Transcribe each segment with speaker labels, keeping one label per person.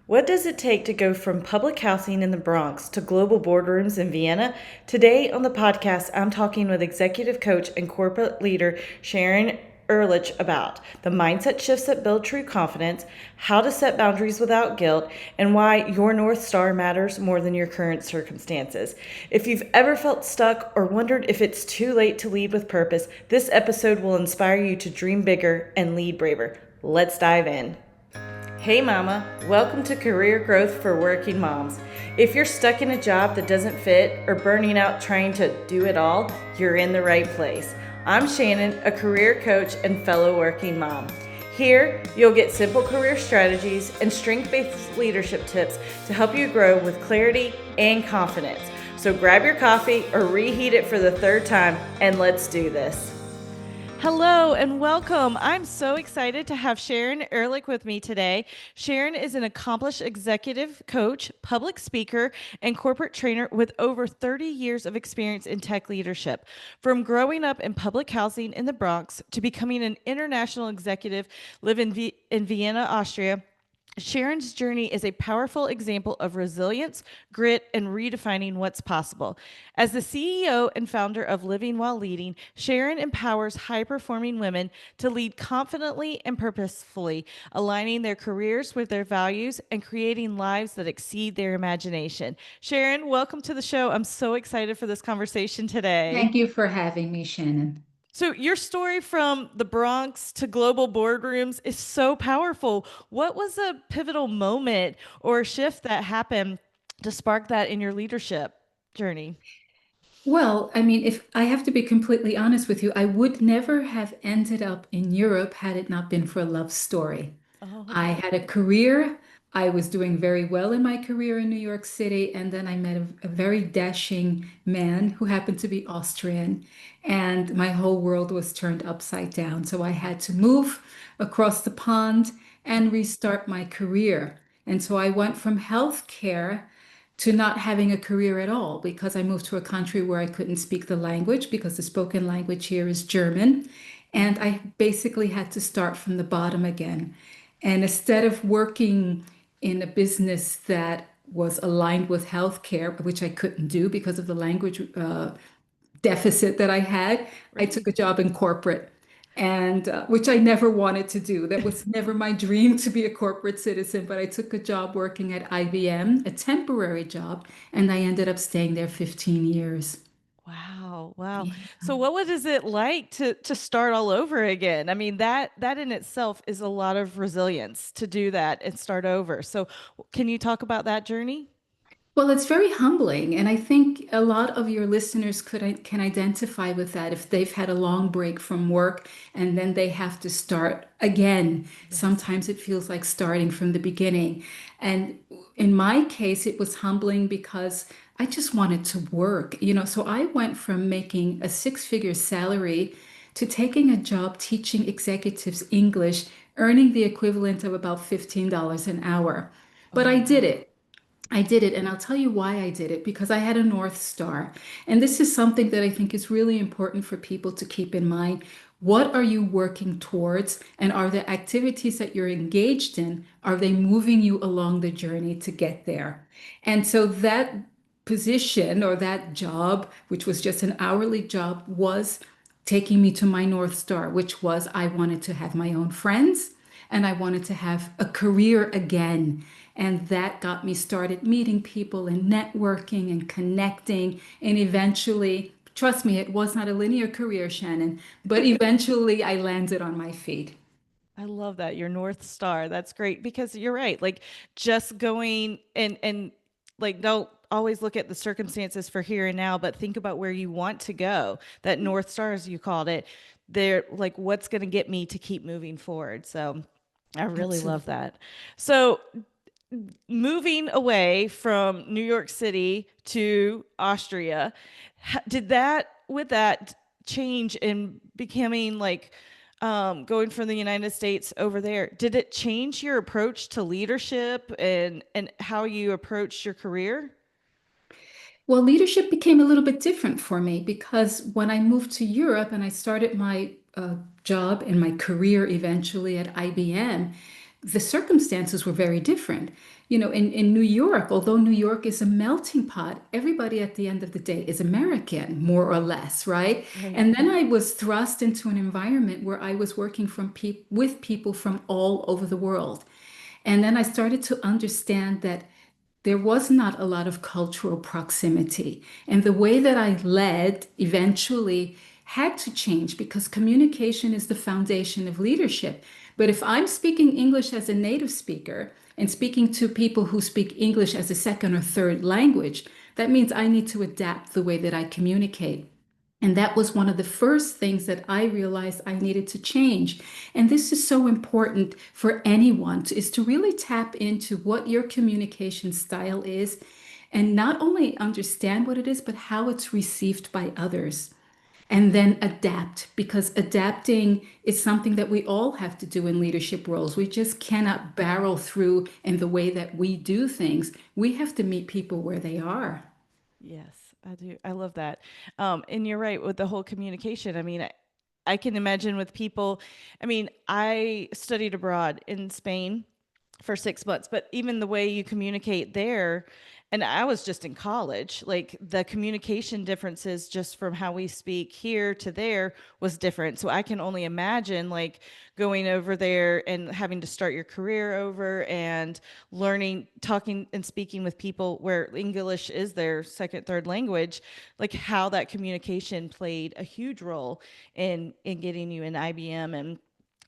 Speaker 1: What does it take to go from public housing in the Bronx to global boardrooms in Vienna? Today on the podcast, I'm talking with executive coach and corporate leader Sharon Ehrlich about the mindset shifts that build true confidence, how to set boundaries without guilt, and why your North Star matters more than your current circumstances. If you've ever felt stuck or wondered if it's too late to lead with purpose, this episode will inspire you to dream bigger and lead braver. Let's dive in. Hey Mama, welcome to Career Growth for Working Moms. If you're stuck in a job that doesn't fit or burning out trying to do it all, you're in the right place. I'm Shannon, a career coach and fellow working mom. Here, you'll get simple career strategies and strength-based leadership tips to help you grow with clarity and confidence. So grab your coffee or reheat it for the third time and let's do this. Hello and welcome. I'm so excited to have Sharon Ehrlich with me today. Sharon is an accomplished executive coach, public speaker, and corporate trainer with over 30 years of experience in tech leadership. From growing up in public housing in the Bronx to becoming an international executive living in Vienna, Austria, Sharon's journey is a powerful example of resilience, grit, and redefining what's possible. As the CEO and founder of Living While Leading, Sharon empowers high-performing women to lead confidently and purposefully, aligning their careers with their values and creating lives that exceed their imagination. Sharon, welcome to the show. I'm so excited for this conversation today.
Speaker 2: Thank you for having me, Shannon.
Speaker 1: So, your story from the Bronx to global boardrooms is so powerful. What was a pivotal moment or shift that happened to spark that in your leadership journey?
Speaker 2: Well, I mean, if I have to be completely honest with you, I would never have ended up in Europe had it not been for a love story. I
Speaker 1: Oh,
Speaker 2: had a career. I was doing very well in my career in New York City, and then I met a very dashing man who happened to be Austrian, and my whole world was turned upside down. So I had to move across the pond and restart my career. And so I went from healthcare to not having a career at all because I moved to a country where I couldn't speak the language because the spoken language here is German. And I basically had to start from the bottom again. And instead of working in a business that was aligned with healthcare, which I couldn't do because of the language deficit that I had, I took
Speaker 1: right.
Speaker 2: a job in corporate, and which I never wanted to do. That was never my dream to be a corporate citizen, but I took a job working at IBM, a temporary job, and I ended up staying there 15 years.
Speaker 1: Wow, wow.
Speaker 2: Yeah.
Speaker 1: So what is it like to start all over again? I mean, that in itself is a lot of resilience to do that and start over. So can you talk about that journey?
Speaker 2: Well, it's very humbling, and I think a lot of your listeners can identify with that if they've had a long break from work and then they have to start again.
Speaker 1: Yes.
Speaker 2: Sometimes it feels like starting from the beginning. And in my case, it was humbling because I just wanted to work, so I went from making a six-figure salary to taking a job teaching executives English, earning the equivalent of about $15 an hour. But
Speaker 1: Oh,
Speaker 2: I did
Speaker 1: wow.
Speaker 2: it. I did it, and I'll tell you why I did it because I had a North Star. And this is something that I think is really important for people to keep in mind. What are you working towards? And are the activities that you're engaged in, are they moving you along the journey to get there? And so that position or that job, which was just an hourly job, was taking me to my North Star, which was I wanted to have my own friends and I wanted to have a career again. And that got me started meeting people and networking and connecting. And eventually, trust me, it was not a linear career, Shannon, but eventually I landed on my feet.
Speaker 1: I love that. Your North Star. That's great because you're right. Like just going and like don't always look at the circumstances for here and now, but think about where you want to go. That North Star, as you called it, they're like what's going to get me to keep moving forward. So I really love
Speaker 2: Absolutely.
Speaker 1: that. So moving away from New York City to Austria, did that with that change in becoming like going from the United States over there, did it change your approach to leadership and how you approached your career?
Speaker 2: Well, leadership became a little bit different for me because when I moved to Europe and I started my job and my career eventually at IBM, the circumstances were very different. In New York, although New York is a melting pot, everybody at the end of the day is American, more or less, right?
Speaker 1: Right.
Speaker 2: And then I was thrust into an environment where I was working with people from all over the world. And then I started to understand that there was not a lot of cultural proximity. And the way that I led eventually had to change because communication is the foundation of leadership. But if I'm speaking English as a native speaker and speaking to people who speak English as a second or third language, that means I need to adapt the way that I communicate. And that was one of the first things that I realized I needed to change. And this is so important for anyone is to really tap into what your communication style is and not only understand what it is, but how it's received by others. And then adapt, because adapting is something that we all have to do in leadership roles. We just cannot barrel through in the way that we do things. We have to meet people where they are.
Speaker 1: Yes, I do. I love that. And you're right with the whole communication. I mean, I can imagine with people. I mean, I studied abroad in Spain for 6 months, but even the way you communicate there, and I was just in college, like the communication differences just from how we speak here to there was different. So I can only imagine like going over there and having to start your career over and learning, talking and speaking with people where English is their second, third language, like how that communication played a huge role in getting you in IBM and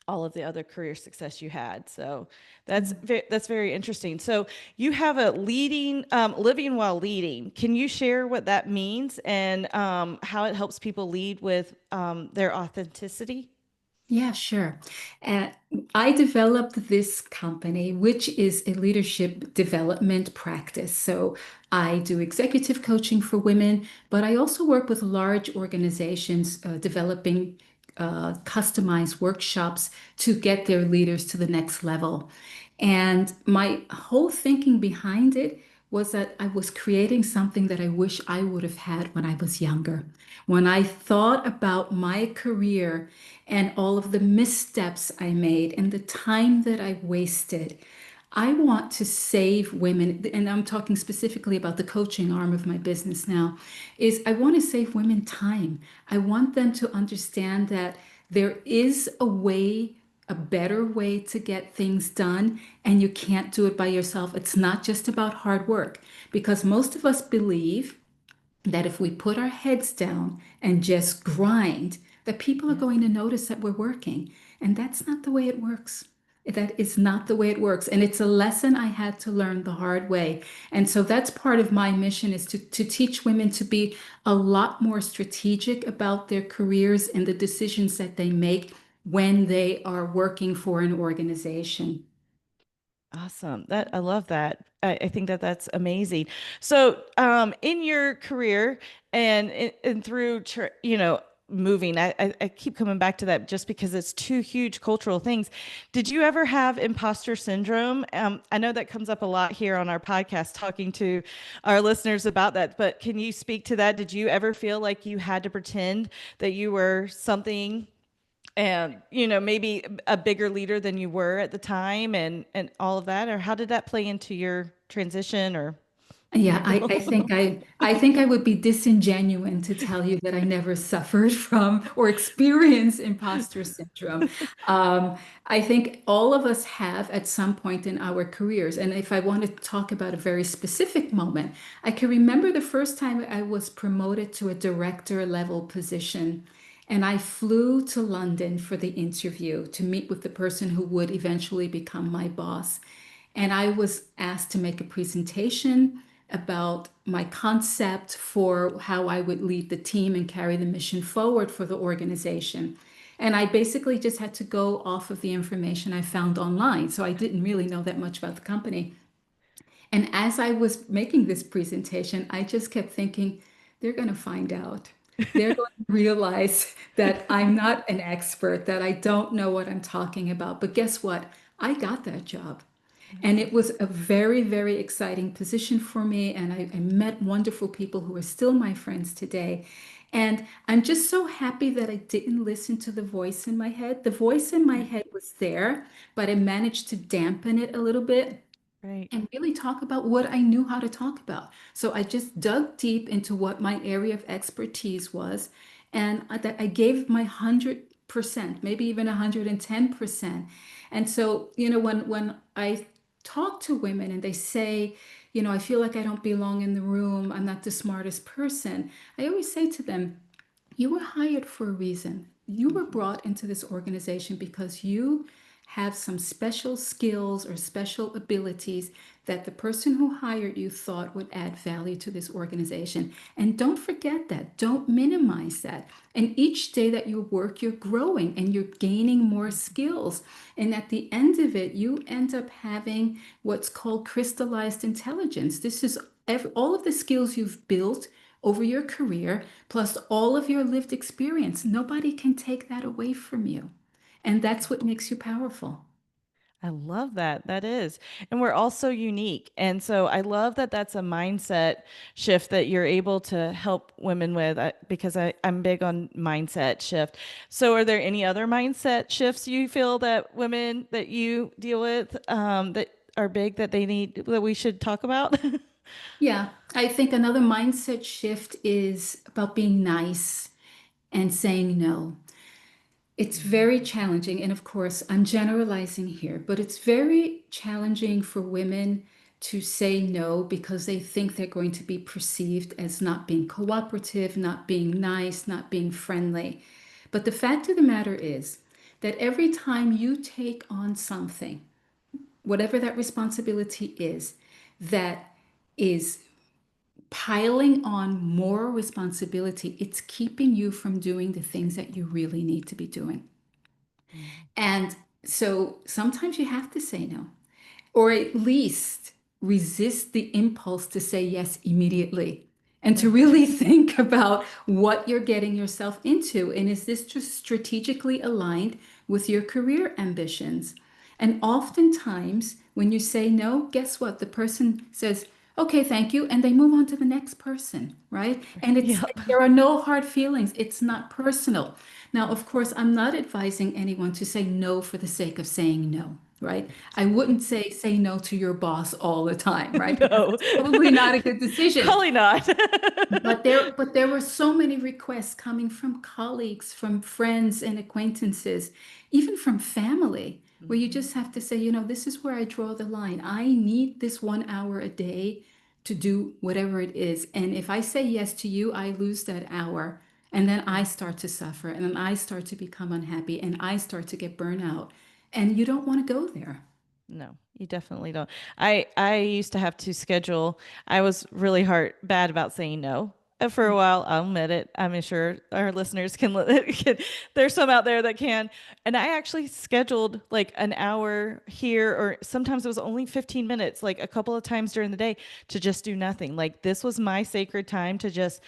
Speaker 1: all of the other career success you had. So that's very interesting. So you have a leading, living while leading. Can you share what that means and how it helps people lead with their authenticity?
Speaker 2: Yeah, sure. Uh, I developed this company, which is a leadership development practice. So I do executive coaching for women, but I also work with large organizations developing customized workshops to get their leaders to the next level. And my whole thinking behind it was that I was creating something that I wish I would have had when I was younger. When I thought about my career and all of the missteps I made and the time that I wasted, I want to save women, and I'm talking specifically about the coaching arm of my business now, is I want to save women time. I want them to understand that there is a way, a better way to get things done, and you can't do it by yourself. It's not just about hard work, because most of us believe that if we put our heads down and just grind, that people are
Speaker 1: Yes.
Speaker 2: going to notice that we're working. And that's not the way it works. That is not the way it works. And it's a lesson I had to learn the hard way. And so that's part of my mission is to teach women to be a lot more strategic about their careers and the decisions that they make when they are working for an organization.
Speaker 1: Awesome. That I love that. I think that that's amazing. So, in your career and through, moving, I keep coming back to that just because it's two huge cultural things. Did you ever have imposter syndrome? I know that comes up a lot here on our podcast, talking to our listeners about that. But can you speak to that? Did you ever feel like you had to pretend that you were something? And maybe a bigger leader than you were at the time and all of that, or how did that play into your transition or
Speaker 2: Yeah, I think I would be disingenuous to tell you that I never suffered from or experienced imposter syndrome. Um, I think all of us have at some point in our careers. And if I want to talk about a very specific moment, I can remember the first time I was promoted to a director level position. And I flew to London for the interview to meet with the person who would eventually become my boss. And I was asked to make a presentation about my concept for how I would lead the team and carry the mission forward for the organization. And I basically just had to go off of the information I found online. So I didn't really know that much about the company. And as I was making this presentation, I just kept thinking, they're going to find out. They're going to realize that I'm not an expert, that I don't know what I'm talking about. But guess what? I got that job. And it was a very, very exciting position for me. And I met wonderful people who are still my friends today. And I'm just so happy that I didn't listen to the voice in my head. The voice in my
Speaker 1: Yeah.
Speaker 2: head was there, but I managed to dampen it a little bit
Speaker 1: Right.
Speaker 2: and really talk about what I knew how to talk about. So I just dug deep into what my area of expertise was, and I gave my 100%, maybe even 110%. And so, when I talk to women and they say, I feel like I don't belong in the room, I'm not the smartest person, I always say to them, you were hired for a reason. You were
Speaker 1: Mhm.
Speaker 2: brought into this organization because you have some special skills or special abilities that the person who hired you thought would add value to this organization. And don't forget that. Don't minimize that. And each day that you work, you're growing and you're gaining more skills. And at the end of it, you end up having what's called crystallized intelligence. This is all of the skills you've built over your career, plus all of your lived experience. Nobody can take that away from you. And that's what makes you powerful.
Speaker 1: I love that. That is. And we're all so unique. And so I love that that's a mindset shift that you're able to help women with because I'm big on mindset shift. So are there any other mindset shifts you feel that women that you deal with that are big that they need that we should talk about?
Speaker 2: Yeah, I think another mindset shift is about being nice and saying no. It's very challenging. And of course, I'm generalizing here, but it's very challenging for women to say no because they think they're going to be perceived as not being cooperative, not being nice, not being friendly. But the fact of the matter is that every time you take on something, whatever that responsibility is, that is piling on more responsibility, it's keeping you from doing the things that you really need to be doing.
Speaker 1: Mm.
Speaker 2: And so sometimes you have to say no, or at least resist the impulse to say yes immediately and to
Speaker 1: Right.
Speaker 2: really think about what you're getting yourself into. And is this just strategically aligned with your career ambitions? And oftentimes, when you say no, guess what? The person says, okay, thank you. And they move on to the next person, right? And
Speaker 1: Yep.
Speaker 2: there are no hard feelings. It's not personal. Now, of course, I'm not advising anyone to say no for the sake of saying no, right? I wouldn't say no to your boss all the time, right? Because
Speaker 1: No.
Speaker 2: it's probably not a good decision.
Speaker 1: Probably not.
Speaker 2: But there were so many requests coming from colleagues, from friends and acquaintances, even from family, where you
Speaker 1: Mhm.
Speaker 2: just have to say, this is where I draw the line. I need this 1 hour a day to do whatever it is. And if I say yes to you, I lose that hour. And then I
Speaker 1: Yeah.
Speaker 2: start to suffer, and then I start to become unhappy, and I start to get burnout. And you don't want to go there.
Speaker 1: No, you definitely don't. I used to have to schedule. I was really bad about saying no for a while. I'll admit it. I'm sure our listeners can. There's some out there that can. And I actually scheduled like an hour here, or sometimes it was only 15 minutes, like a couple of times during the day to just do nothing. Like this was my sacred time to just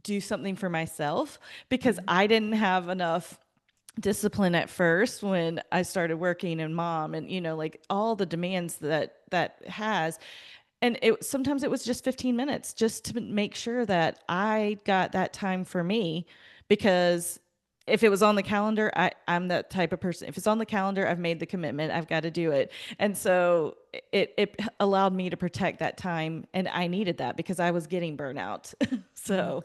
Speaker 1: do something for myself because I didn't have enough discipline at first when I started working and mom and like all the demands that has. And it sometimes it was just 15 minutes just to make sure that I got that time for me, because if it was on the calendar, I'm that type of person. If it's on the calendar, I've made the commitment, I've got to do it. And so it allowed me to protect that time, and I needed that because I was getting burnout.
Speaker 2: Yeah,
Speaker 1: So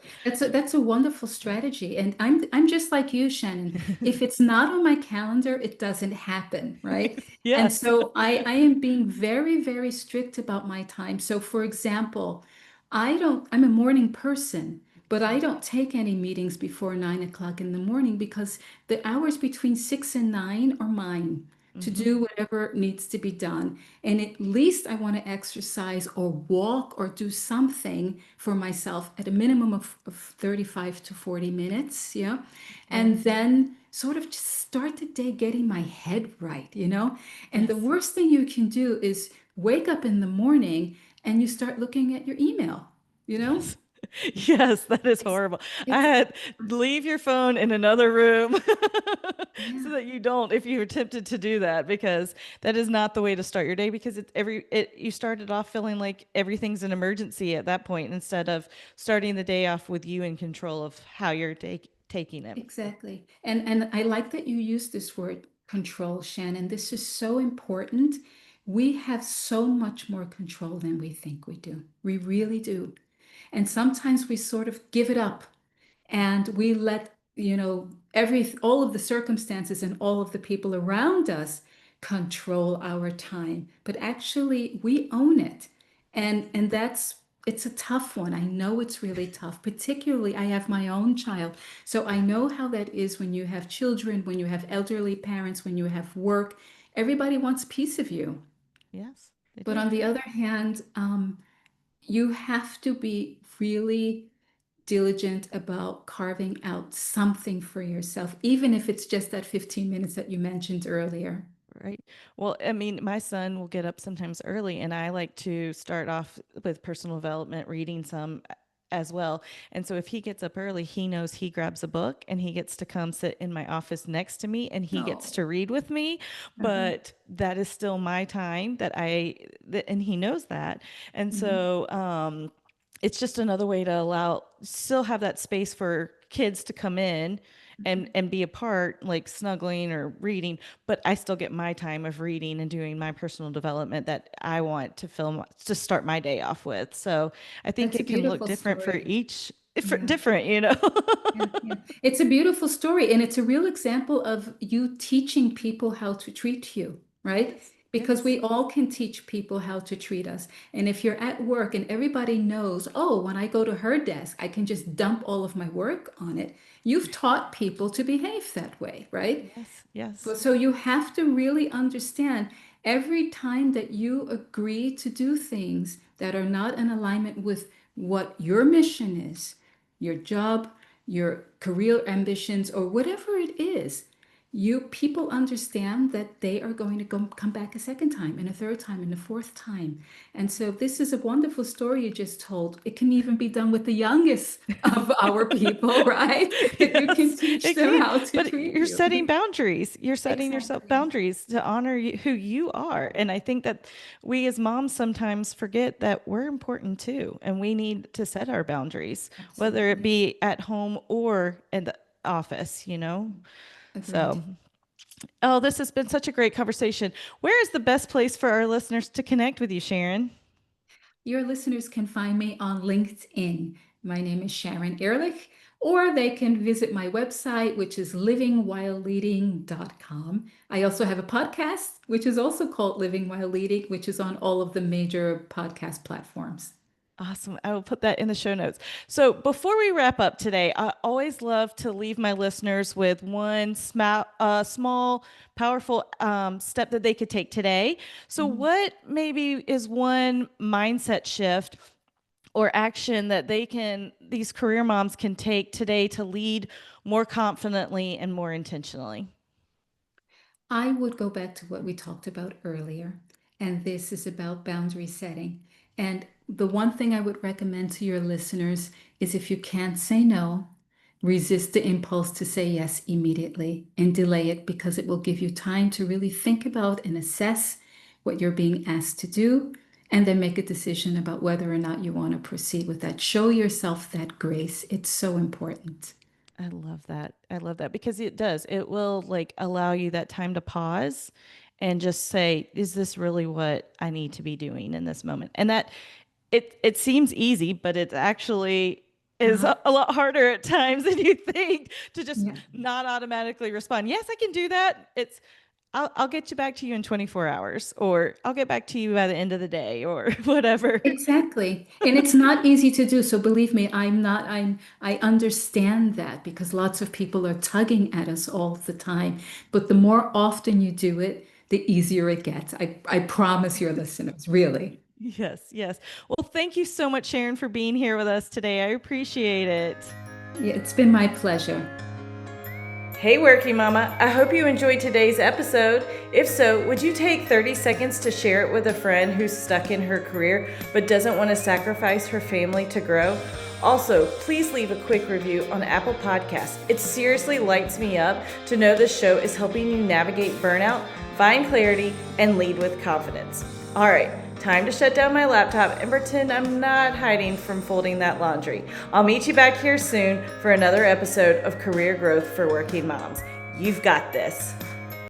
Speaker 2: that's a wonderful strategy. And I'm just like you, Shannon. If it's not on my calendar, it doesn't happen, right? And
Speaker 1: yes.
Speaker 2: so I am being very, very strict about my time. So for example, I'm a morning person, but I don't take any meetings before 9 o'clock in the morning because the hours between 6 and 9 are mine to
Speaker 1: Hmm.
Speaker 2: do whatever needs to be done. And at least I want to exercise or walk or do something for myself at a minimum of 35 to 40 minutes. Yeah.
Speaker 1: Right.
Speaker 2: And then sort of just start the day getting my head right. And the
Speaker 1: Yes.
Speaker 2: worst thing you can do is wake up in the morning and you start looking at your email, you know?
Speaker 1: Yes. Yes, that is
Speaker 2: It's
Speaker 1: horrible. I
Speaker 2: it's
Speaker 1: had leave your phone in another room so
Speaker 2: yeah,
Speaker 1: that you don't, if you're tempted to do that, because that is not the way to start your day because you started off feeling like everything's an emergency at that point instead of starting the day off with you in control of how you're taking it.
Speaker 2: exactly. And I like that you use this word control, Shannon. This is so important. We have so much more control than we think we do. We really do. And sometimes we sort of give it up and we let, every all of the circumstances and all of the people around us control our time. But actually we own it. And that's it's a tough one. I know it's really tough. Particularly I have my own child. So I know how that is when you have children, when you have elderly parents, when you have work. Everybody wants a piece of you.
Speaker 1: Yes, they
Speaker 2: But
Speaker 1: do.
Speaker 2: on the other hand, you have to be really diligent about carving out something for yourself, even if it's just that 15 minutes that you mentioned earlier.
Speaker 1: Right. Well, I mean, my son will get up sometimes early, and I like to start off with personal development, reading some as well. And so if he gets up early, he knows he grabs a book and he gets to come sit in my office next to me and he gets
Speaker 2: Oh,
Speaker 1: to read with me.
Speaker 2: uh-huh.
Speaker 1: But that is still my time and he knows that. And
Speaker 2: Mhm,
Speaker 1: so, it's just another way to still have that space for kids to come in
Speaker 2: mhm.
Speaker 1: and be a part, like snuggling or reading, but I still get my time of reading and doing my personal development that I want to start my day off with. So I think
Speaker 2: That's a
Speaker 1: it can look
Speaker 2: beautiful
Speaker 1: different for
Speaker 2: story.
Speaker 1: each, for
Speaker 2: Yeah.
Speaker 1: different.
Speaker 2: Yeah, yeah. It's a beautiful story, and it's a real example of you teaching people how to treat you, right?
Speaker 1: Yes,
Speaker 2: Because
Speaker 1: yes,
Speaker 2: we all can teach people how to treat us. And if you're at work and everybody knows, oh, when I go to her desk, I can just dump all of my work on it, you've taught people to behave that way, right?
Speaker 1: yes, yes,
Speaker 2: But so you have to really understand every time that you agree to do things that are not in alignment with what your mission is, your job, your career ambitions, or whatever it is, you people understand that they are going to come back a second time and a third time and a fourth time. And so this is a wonderful story you just told. It can even be done with the youngest of our people, right? That you can
Speaker 1: yes,
Speaker 2: teach
Speaker 1: it
Speaker 2: them
Speaker 1: can.
Speaker 2: how to
Speaker 1: But
Speaker 2: treat
Speaker 1: you're setting
Speaker 2: you.
Speaker 1: boundaries. You're setting yourself
Speaker 2: Exactly.
Speaker 1: boundaries to honor who you are. And I think that we as moms sometimes forget that we're important too. And we need to set our boundaries, whether it
Speaker 2: Absolutely.
Speaker 1: be at home or in the office.
Speaker 2: Agreed.
Speaker 1: So, oh, this has been such a great conversation. Where is the best place for our listeners to connect with you, Sharon?
Speaker 2: Your listeners can find me on LinkedIn. My name is Sharon Ehrlich, or they can visit my website, which is livingwhileleading.com. I also have a podcast, which is also called Living While Leading, which is on all of the major podcast platforms.
Speaker 1: Awesome. I will put that in the show notes. So before we wrap up today, I always love to leave my listeners with one small, powerful step that they could take today. So,
Speaker 2: Mhm.
Speaker 1: what maybe is one mindset shift or action that these career moms can take today to lead more confidently and more intentionally?
Speaker 2: I would go back to what we talked about earlier, and this is about boundary setting. And the one thing I would recommend to your listeners is if you can't say no, resist the impulse to say yes immediately and delay it because it will give you time to really think about and assess what you're being asked to do, and then make a decision about whether or not you want to proceed with that. Show yourself that grace. It's so important.
Speaker 1: I love that. I love that because it does. It will like allow you that time to pause and just say, is this really what I need to be doing in this moment? And that it seems easy, but it actually is
Speaker 2: Uh-huh.
Speaker 1: a lot harder at times than you think to just
Speaker 2: Yeah.
Speaker 1: not automatically respond. Yes, I can do that. I'll get you back to you in 24 hours, or I'll get back to you by the end of the day, or whatever.
Speaker 2: Exactly. And it's not easy to do. So believe me, I understand that because lots of people are tugging at us all the time. But the more often you do it, the easier it gets. I promise your listeners, really.
Speaker 1: Yes, yes. Well, thank you so much, Sharon, for being here with us today. I appreciate it.
Speaker 2: Yeah, it's been my pleasure.
Speaker 1: Hey, Working Mama, I hope you enjoyed today's episode. If so, would you take 30 seconds to share it with a friend who's stuck in her career but doesn't want to sacrifice her family to grow? Also, please leave a quick review on Apple Podcasts. It seriously lights me up to know this show is helping you navigate burnout, find clarity, and lead with confidence. All right, time to shut down my laptop and pretend I'm not hiding from folding that laundry. I'll meet you back here soon for another episode of Career Growth for Working Moms. You've got this.